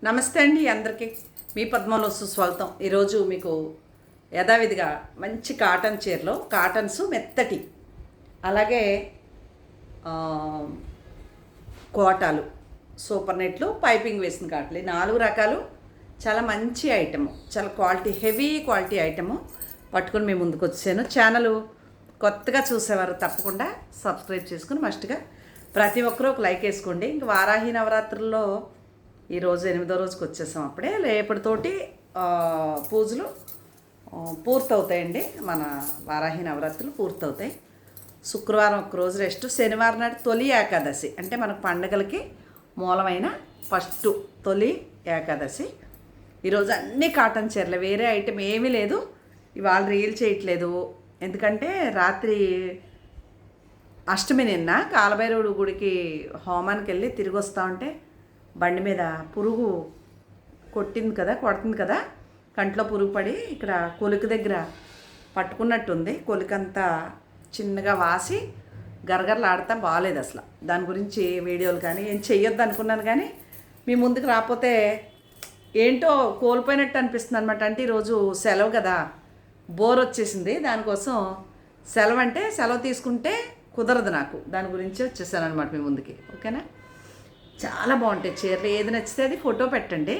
నమస్తే అండి అందరికీ. మీ పద్మంలో సుస్వాగతం. ఈరోజు మీకు యథావిధిగా మంచి కాటన్ చీరలో కాటన్స్ మెత్తటి, అలాగే కోటాలు, సూపర్ నెట్లు, పైపింగ్ వేసిన కాటలు, ఈ 4 రకాలు చాలా మంచి ఐటము, చాలా క్వాలిటీ, హెవీ క్వాలిటీ ఐటము పట్టుకొని మేము ముందుకు వచ్చాను. ఛానల్ కొత్తగా చూసేవారు తప్పకుండా సబ్స్క్రైబ్ చేసుకుని మస్ట్గా ప్రతి ఒక్కరూ ఒక లైక్ వేసుకోండి. ఇంక వారాహి నవరాత్రుల్లో ఈరోజు 8వ రోజుకి వచ్చేసాం. అప్పుడే రేపటితోటి పూజలు పూర్తవుతాయండి. మన వారాహి నవరాత్రులు పూర్తవుతాయి. శుక్రవారం ఒక్కరోజు రెస్ట్, శనివారం నాటి తొలి ఏకాదశి, అంటే మనకు పండుగలకి మూలమైన ఫస్ట్ తొలి ఏకాదశి. ఈరోజు అన్ని కాటన్ చీరలు, వేరే ఐటెం ఏమీ లేదు. ఇవాళ రీల్ చేయట్లేదు, ఎందుకంటే రాత్రి అష్టమి నిన్న కాలభైరవుడు గుడికి హోమానికి వెళ్ళి తిరిగి వస్తూ ఉంటే బండి మీద పురుగు కొడుతుంది కదా, కంట్లో పురుగు పడి ఇక్కడ కొలికి దగ్గర పట్టుకున్నట్టుంది. కొలికంతా చిన్నగా వాసి గరగరలాడతా బాగాలేదు అసలు. దాని గురించి వీడియోలు కానీ ఏం చెయ్యొద్దు అనుకున్నాను, కానీ మీ ముందుకు రాకపోతే ఏంటో కోల్పోయినట్టు అనిపిస్తుంది అనమాట. అంటే ఈరోజు సెలవు కదా, బోర్ వచ్చేసింది. దానికోసం సెలవు, అంటే సెలవు తీసుకుంటే కుదరదు నాకు, దాని గురించి వచ్చేసాను అనమాట మీ ముందుకి. ఓకేనా? చాలా బాగుంటాయి చీరలు. ఏది నచ్చితే అది ఫోటో పెట్టండి.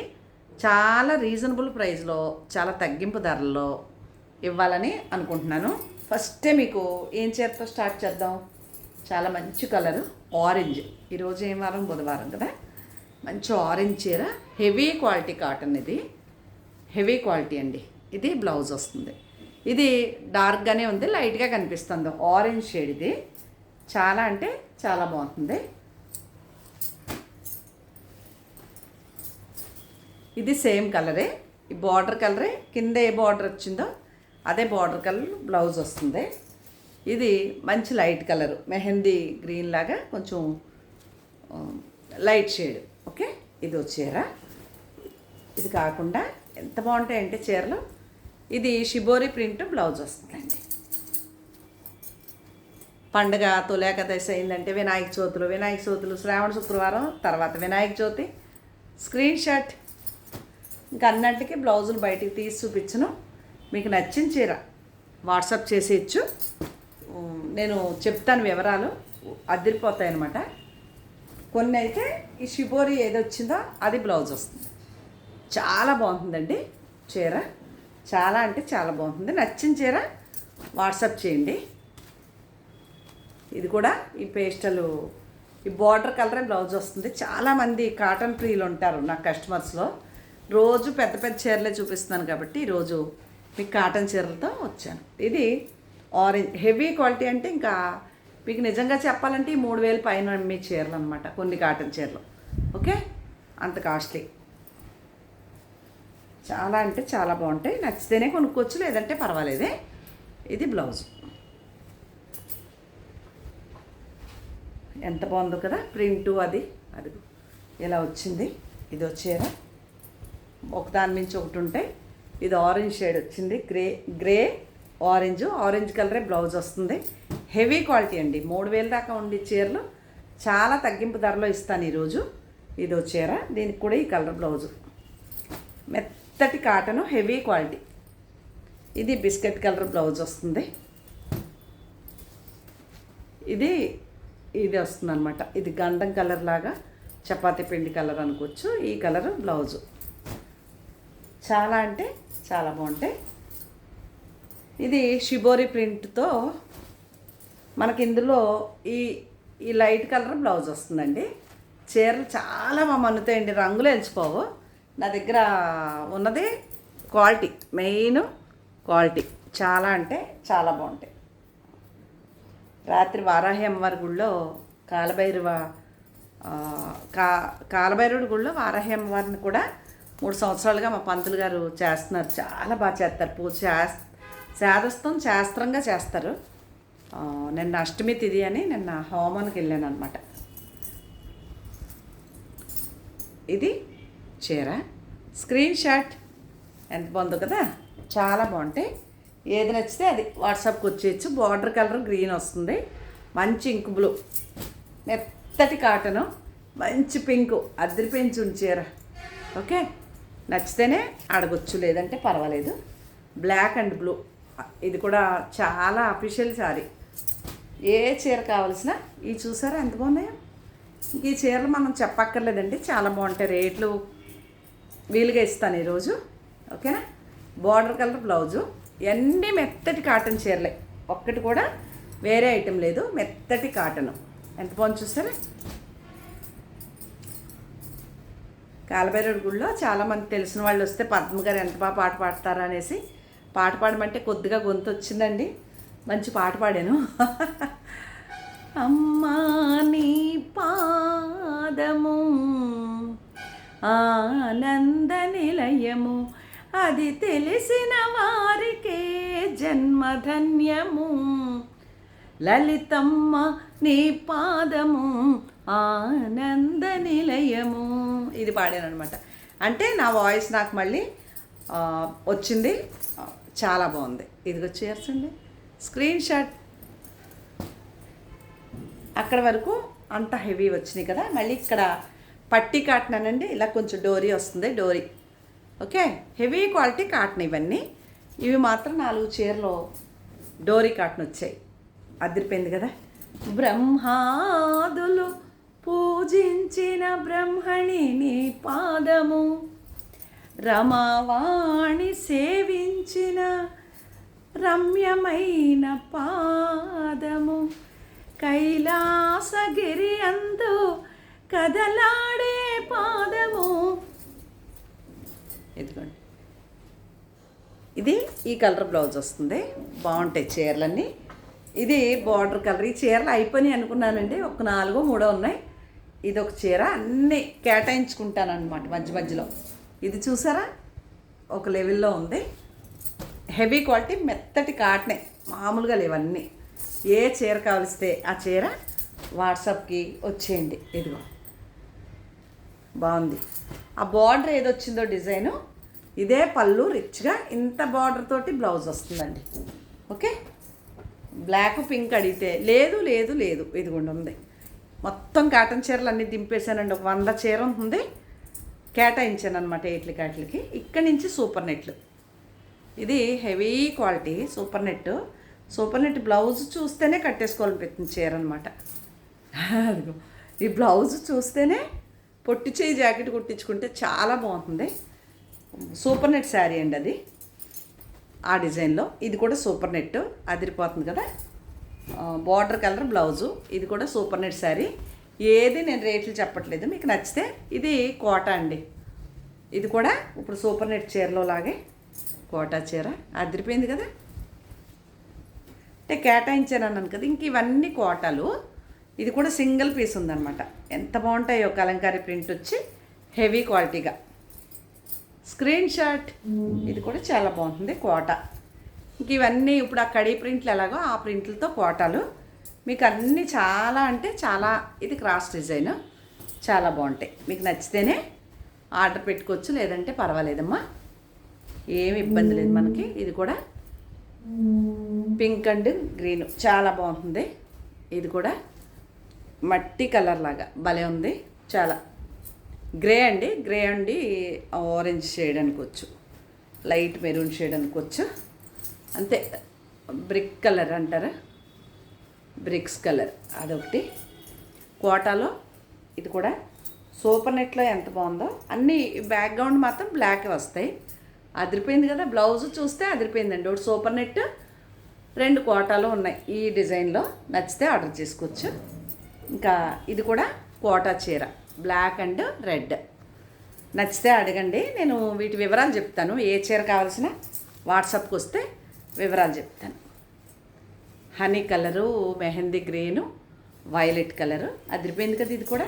చాలా రీజనబుల్ ప్రైస్లో, చాలా తగ్గింపు ధరల్లో ఇవ్వాలని అనుకుంటున్నాను. ఫస్టే మీకు ఏం చీరతో స్టార్ట్ చేద్దాం. చాలా మంచి కలరు ఆరెంజ్. ఈరోజు ఏం వారం? బుధవారం కదా. మంచి ఆరెంజ్ చీర, హెవీ క్వాలిటీ కాటన్. ఇది హెవీ క్వాలిటీ అండి. ఇది బ్లౌజ్ వస్తుంది. ఇది డార్క్గానే ఉంది, లైట్గా కనిపిస్తుంది ఆరెంజ్ షేడ్. ఇది చాలా అంటే చాలా బాగుంటుంది. ఇది సేమ్ కలరే, ఈ బార్డర్ కలరే, కింద ఏ బార్డర్ వచ్చిందో అదే బార్డర్ కలర్ బ్లౌజ్ వస్తుంది. ఇది మంచి లైట్ కలరు, మెహందీ గ్రీన్ లాగా కొంచెం లైట్ షేడ్. ఓకే, ఇది చీర. ఇది కాకుండా ఎంత బాగుంటాయంటే చీరలు, ఇది షిబోరి ప్రింట్ బ్లౌజ్ వస్తుందండి. పండుగ తొలి ఏకాదశి అయిందంటే వినాయక చవితులు, శ్రావణ శుక్రవారం తర్వాత వినాయక చవితి, స్క్రీన్ షాట్, ఇంకా అన్నింటికి బ్లౌజులు బయటికి తీసి చూపించను. మీకు నచ్చిన చీర వాట్సాప్ చేసేయచ్చు, నేను చెప్తాను వివరాలు, అదిరిపోతాయి అన్నమాట. కొన్ని అయితే ఈ షిబోరి ఏది వచ్చిందో అది బ్లౌజ్ వస్తుంది. చాలా బాగుంటుందండి చీర, చాలా అంటే చాలా బాగుంటుంది. నచ్చిన చీర వాట్సాప్ చేయండి. ఇది కూడా ఈ పేస్టలు, ఈ బార్డర్ కలరే బ్లౌజ్ వస్తుంది. చాలామంది కాటన్ ప్రియులు ఉంటారు నా కస్టమర్స్లో. రోజు పెద్ద పెద్ద చీరలే చూపిస్తున్నాను కాబట్టి ఈరోజు మీకు కాటన్ చీరలతో వచ్చాను. ఇది ఆరెంజ్ హెవీ క్వాలిటీ, అంటే ఇంకా మీకు నిజంగా చెప్పాలంటే ఈ 3000 పైన మీ చీరలు అనమాట, కొన్ని కాటన్ చీరలు. ఓకే, అంత కాస్ట్లీ. చాలా అంటే చాలా బాగుంటాయి. నచ్చితేనే కొనుక్కోవచ్చు, లేదంటే పర్వాలేదే. ఇది బ్లౌజ్ ఎంత బాగుందో కదా, ప్రింటు అది ఇలా వచ్చింది. ఇది చీర ఒకదాని మించి ఒకటి ఉంటాయి. ఇది ఆరెంజ్ షేడ్ వచ్చింది, గ్రే ఆరెంజ్ కలరే బ్లౌజ్ వస్తుంది. హెవీ క్వాలిటీ అండి. 3000 దాకా ఉండే చీరలు చాలా తగ్గింపు ధరలో ఇస్తాను ఈరోజు. ఇది చీర, దీనికి కూడా ఈ కలర్ బ్లౌజు. మెత్తటి కాటను, హెవీ క్వాలిటీ. ఇది బిస్కెట్ కలర్ బ్లౌజ్ వస్తుంది. ఇది వస్తుంది అనమాట. ఇది గంధం కలర్ లాగా, చపాతీ పిండి కలర్ అనుకోవచ్చు. ఈ కలర్ బ్లౌజు చాలా అంటే చాలా బాగుంటాయి. ఇది షిబోరి ప్రింట్తో మనకి ఇందులో ఈ లైట్ కలర్ బ్లౌజ్ వస్తుందండి. చీరలు చాలా మన్నుతాయండి, రంగులు ఎంచిపోవు. నా దగ్గర ఉన్నది క్వాలిటీ, మెయిన్ క్వాలిటీ. చాలా అంటే చాలా బాగుంటాయి. రాత్రి వారాహి అమ్మవారి గుళ్ళో కాలభైరవుడి గుళ్ళో వారాహి అమ్మవారిని కూడా 3 సంవత్సరాలుగా మా పంతులు గారు చేస్తున్నారు. చాలా బాగా చేస్తారు పూజ, శాస్త్రంగా చేస్తారు. నిన్న అష్టమి తిథి అని నిన్న హోమానికి వెళ్ళాను అనమాట. ఇది చీర, స్క్రీన్ షాట్. ఎంత బాగుందో కదా, చాలా బాగుంటాయి. ఏది నచ్చితే అది వాట్సాప్కి వచ్చేయచ్చు. బార్డర్ కలర్ గ్రీన్ వస్తుంది, మంచి ఇంక్ బ్లూ, మెత్తటి కాటను, మంచి పింకు, అద్దరి పెంచుంది చీర. ఓకే, నచ్చితేనే అడగొచ్చు, లేదంటే పర్వాలేదు. బ్లాక్ అండ్ బ్లూ, ఇది కూడా చాలా అఫీషియల్ శారీ. ఏ చీర కావాల్సిన ఇవి చూసారా ఎంత బాగున్నాయో. ఇంక ఈ చీరలు మనం చెప్పక్కర్లేదండి, చాలా బాగుంటాయి. రేట్లు వీలుగా ఇస్తాను ఈరోజు. ఓకేనా. బార్డర్ కలర్ బ్లౌజు, అన్నీ మెత్తటి కాటన్ చీరలే, ఒక్కటి కూడా వేరే ఐటెం లేదు, మెత్తటి కాటన్. ఎంత బాగుంది చూసారా. కాలభైరవుడి గుడిలో చాలామంది తెలిసిన వాళ్ళు వస్తే పద్మ గారు ఎంత బాగా పాట పాడతారా అనేసి పాట పాడమంటే కొద్దిగా గొంతు వచ్చిందండి, మంచి పాట పాడాను. అమ్మా నీ పాదము ఆనంద నిలయము, అది తెలిసిన వారికే జన్మధన్యము. లలితమ్మ నీ పాదము ఆనంద నిలయము, ఇది పాడాను అనమాట. అంటే నా వాయిస్ నాకు మళ్ళీ వచ్చింది, చాలా బాగుంది. ఇదిగో చేర్చండి స్క్రీన్ షాట్. అక్కడ వరకు అంత హెవీ వచ్చినాయి కదా. మళ్ళీ ఇక్కడ పట్టి కాటన్ అనండి, ఇలా కొంచెం డోరీ వస్తుంది, డోరీ. ఓకే, హెవీ క్వాలిటీ కాటన్ ఇవన్నీ. ఇవి మాత్రం 4 చీరలు డోరీ కాటన్ వచ్చాయి, అదిరిపోయింది కదా. బ్రహ్మాదులు పూజించిన బ్రహ్మణి నీ పాదము, రమావాణి సేవించిన రమ్యమైన పాదము, కైలాసగిరి అందు కదలాడే పాదము. ఇదిగోండి, ఇది ఈ కలర్ బ్లౌజ్ వస్తుంది, బాగుంటాయి చీరలన్నీ. ఇది బార్డర్ కలర్. ఈ చీరలు అయిపోయినాయి అనుకున్నానండి, ఒక 4 3 ఉన్నాయి. ఇది ఒక చీర, అన్నీ కేటాయించుకుంటానమాట మధ్య మధ్యలో. ఇది చూసారా ఒక లెవెల్లో ఉంది, హెవీ క్వాలిటీ, మెత్తటి కాటనే, మామూలుగా లేవన్నీ. ఏ చీర కావలిస్తే ఆ చీర వాట్సాప్కి వచ్చేయండి. ఇదిగో బాగుంది. ఆ బార్డర్ ఏదొచ్చిందో డిజైను, ఇదే పళ్ళు రిచ్గా ఇంత బార్డర్ తోటి బ్లౌజ్ వస్తుందండి. ఓకే, బ్లాక్ పింక్ అడిగితే లేదు లేదు లేదు, ఇదిగోండి ఉంది. మొత్తం కాటన్ చీరలు అన్నీ దింపేశానండి, ఒక 100 చీర ఉంటుంది, కేటాయించాను అనమాట ఎట్లకి వాటికి. ఇక్కడి నుంచి సూపర్ నెట్లు, ఇది heavy quality super net. Super net blouse చూస్తేనే కట్టేసుకోవాలనిపిస్తుంది చీర అనమాట. అదిగో ఈ బ్లౌజ్ చూస్తేనే పొట్టి చేయి జాకెట్ కుట్టించుకుంటే చాలా బాగుంటుంది. సూపర్ నెట్ శారీ అండి అది, ఆ డిజైన్లో. ఇది కూడా సూపర్ నెట్, అదిరిపోతుంది కదా. బార్డర్ కలర్ బ్లౌజు, ఇది కూడా సూపర్ నెట్ శారీ. ఏది నేను రేట్లు చెప్పట్లేదు, మీకు నచ్చితే. ఇది కోట అండి, ఇది కూడా ఇప్పుడు సూపర్ నెట్ చీరలో లాగే కోటా చీర, అదిరిపోయింది కదా. అంటే కేటాయించాను అన్నాను కదా, ఇంక ఇవన్నీ కోటాలు. ఇది కూడా సింగిల్ పీస్ ఉందన్నమాట. ఎంత బాగుంటాయో కలంకారీ ప్రింట్ వచ్చి హెవీ క్వాలిటీగా. Screen shot. ఇది కూడా చాలా బాగుంటుంది కోట. ఇంక ఇవన్నీ ఇప్పుడు ఆ కడీ ప్రింట్లు ఎలాగో ఆ ప్రింట్లతో కోటాలు మీకు అన్నీ చాలా అంటే చాలా. ఇది క్రాస్ డిజైన్, చాలా బాగుంటాయి. మీకు నచ్చితేనే ఆర్డర్ పెట్టుకోవచ్చు, లేదంటే పర్వాలేదమ్మా, ఏమి ఇబ్బంది లేదు మనకి. ఇది కూడా పింక్ అండ్ గ్రీన్ చాలా బాగుంటుంది. ఇది కూడా మట్టి కలర్ లాగా భలే ఉంది, చాలా. గ్రే అండి ఆరెంజ్ షేడ్ అనుకోవచ్చు, లైట్ మెరూన్ షేడ్ అనుకోవచ్చు, అంతే. బ్రిక్ కలర్ అంటారా, బ్రిక్స్ కలర్ అదొకటి. కోటాలో ఇది కూడా సూపర్ నెట్లో ఎంత బాగుందో. అన్నీ బ్యాక్గ్రౌండ్ మాత్రం బ్లాక్ వస్తాయి, అదిరిపోయింది కదా. బ్లౌజ్ చూస్తే అదిరిపోయిందండి. ఒకటి సూపర్ నెట్, 2 కోటాలు ఉన్నాయి ఈ డిజైన్లో. నచ్చితే ఆర్డర్ చేసుకోవచ్చు. ఇంకా ఇది కూడా కోటా చీర, బ్లాక్ అండ్ రెడ్. నచ్చితే అడగండి, నేను వీటి వివరాలు చెప్తాను. ఏ చీర కావాల్సిన వాట్సాప్కి వస్తే వివరాలు చెప్తాను. Honey colour, mehndi green, violet colour, అదిరిపోయింది కదా. ఇది కూడా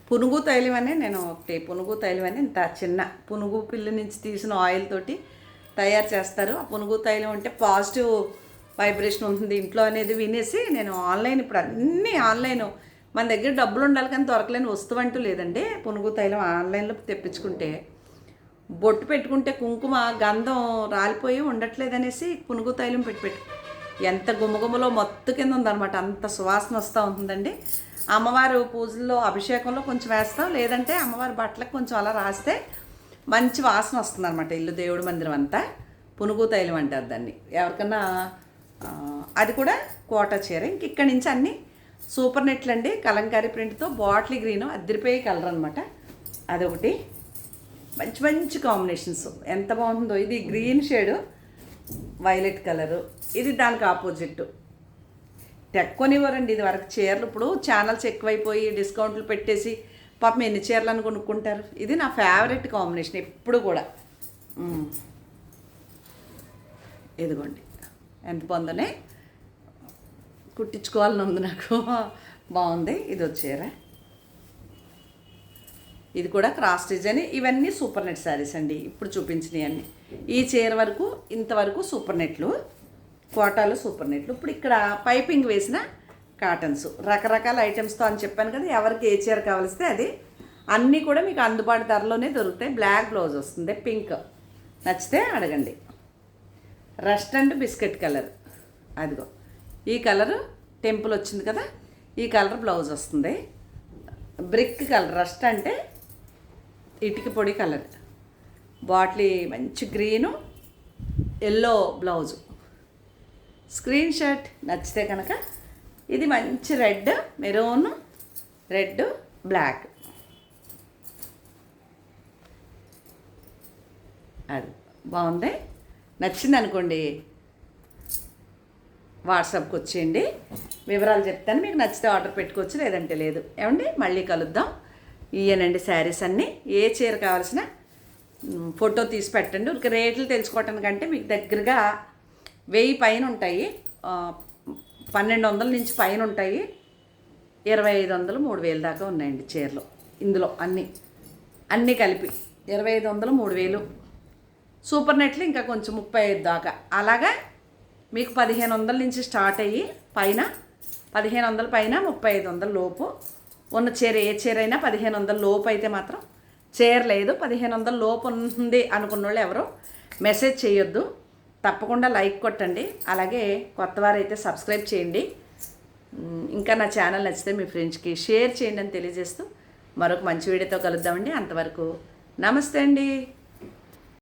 పునుగు తైలం అని, నేను ఒకటి పునుగు తైలం అని ఇంత చిన్న పునుగు పిల్ల నుంచి తీసిన ఆయిల్ తోటి తయారు చేస్తారు. ఆ పునుగు తైలం అంటే పాజిటివ్ వైబ్రేషన్ ఉంటుంది ఇంట్లో అనేది వినేసి నేను ఆన్లైన్, ఇప్పుడు అన్నీ ఆన్లైన్, మన దగ్గర డబ్బులు ఉండాలి కానీ దొరకలేని వస్తువు అంటూ లేదండి. పునుగు తైలం ఆన్లైన్లో తెప్పించుకుంటే బొట్టు పెట్టుకుంటే కుంకుమ గంధం రాలిపోయి ఉండట్లేదనేసి పునుగు తైలం ఎంత గుమగుమలో మత్తు కింద ఉందన్నమాట, అంత సువాసన వస్తూ ఉంటుందండి. అమ్మవారు పూజల్లో అభిషేకంలో కొంచెం వేస్తాం, లేదంటే అమ్మవారి బట్టలకు కొంచెం అలా రాస్తే మంచి వాసన వస్తుందన్నమాట. ఇల్లు దేవుడి మందిరం అంతా పునుగు తైలం అంటారు దాన్ని. ఎవరికన్నా అది కూడా కోట చీర. ఇంక ఇక్కడి నుంచి అన్నీ సూపర్ నెట్లు అండి, కలంకారీ ప్రింట్తో బాటిల్ గ్రీను అద్దరిపోయే కలర్ అనమాట. అదొకటి మంచి మంచి కాంబినేషన్స్, ఎంత బాగుందో. ఇది గ్రీన్ షేడు, వైలెట్ కలరు, ఇది దానికి ఆపోజిట్. తెక్కునివ్వరండి ఇది వరకు చీరలు. ఇప్పుడు ఛానల్స్ ఎక్కువైపోయి డిస్కౌంట్లు పెట్టేసి పాపం ఎన్ని చీరలను కొనుక్కుంటారు. ఇది నా ఫేవరెట్ కాంబినేషన్ ఎప్పుడు కూడా. ఇదిగోండి ఎంత బాగుందనే, కుట్టించుకోవాలని ఉంది నాకు. బాగుంది. ఇది వచ్చేరా, ఇది కూడా క్రాస్ డిజైన్. ఇవన్నీ సూపర్ నెట్ శారీస్ అండి ఇప్పుడు చూపించినవి అన్నీ. ఈ చీర వరకు ఇంతవరకు సూపర్ నెట్లు, కోటాలు సూపర్ నెట్లు. ఇప్పుడు ఇక్కడ పైపింగ్ వేసిన కాటన్స్, రకరకాల ఐటమ్స్తో అని చెప్పాను కదా. ఎవరికి ఏ చీర కావలిస్తే అది అన్నీ కూడా మీకు అందుబాటు ధరలోనే దొరుకుతాయి. బ్లాక్ బ్లౌజ్ వస్తుంది, పింక్ నచ్చితే అడగండి. రస్ట్ అండ్ బిస్కెట్ కలర్, అదిగో ఈ కలరు టెంపుల్ వచ్చింది కదా, ఈ కలర్ బ్లౌజ్ వస్తుంది. బ్రిక్ కలర్, రస్ట్ అంటే ఇటుక పొడి కలర్, బాటిల్ మంచి green, yellow blouse. Screen shot నచ్చితే కనుక ఇది మంచి రెడ్, మెరూన్, రెడ్, బ్లాక్, అది బాగుంది. నచ్చింది అనుకోండి వాట్సాప్కి వచ్చేయండి, వివరాలు చెప్తాను. మీకు నచ్చితే ఆర్డర్ పెట్టుకోవచ్చు, లేదంటే లేదు. ఏమండి మళ్ళీ కలుద్దాం. ఇయ్యనండి శారీస్ అన్నీ. ఏ చీర కావాల్సిన ఫోటో తీసి పెట్టండి. ఒక రేట్లు తెలుసుకోవటానికంటే మీకు దగ్గరగా 1000 పైన ఉంటాయి, 1200 నుంచి పైన ఉంటాయి, 2500, 3000 దాకా ఉన్నాయండి చీరలు ఇందులో. అన్నీ కలిపి 2500, 3000. సూపర్ నెట్లు ఇంకా కొంచెం 35 దాకా. అలాగా మీకు 1500 నుంచి స్టార్ట్ అయ్యి పైన 1500 పైన 3500 లోపు ఉన్న చీర, ఏ చీర అయినా 1500 లోపు అయితే మాత్రం చీర లేదు. 1500 లోపు ఉంది అనుకున్న వాళ్ళు ఎవరు మెసేజ్ చేయొద్దు, తప్పకుండా లైక్ కొట్టండి. అలాగే కొత్తవారు అయితే సబ్స్క్రైబ్ చేయండి. ఇంకా నా ఛానల్ నచ్చితే మీ ఫ్రెండ్స్కి షేర్ చేయండి అని తెలియజేస్తూ మరొక మంచి వీడియోతో కలుద్దామండి. అంతవరకు నమస్తే అండి.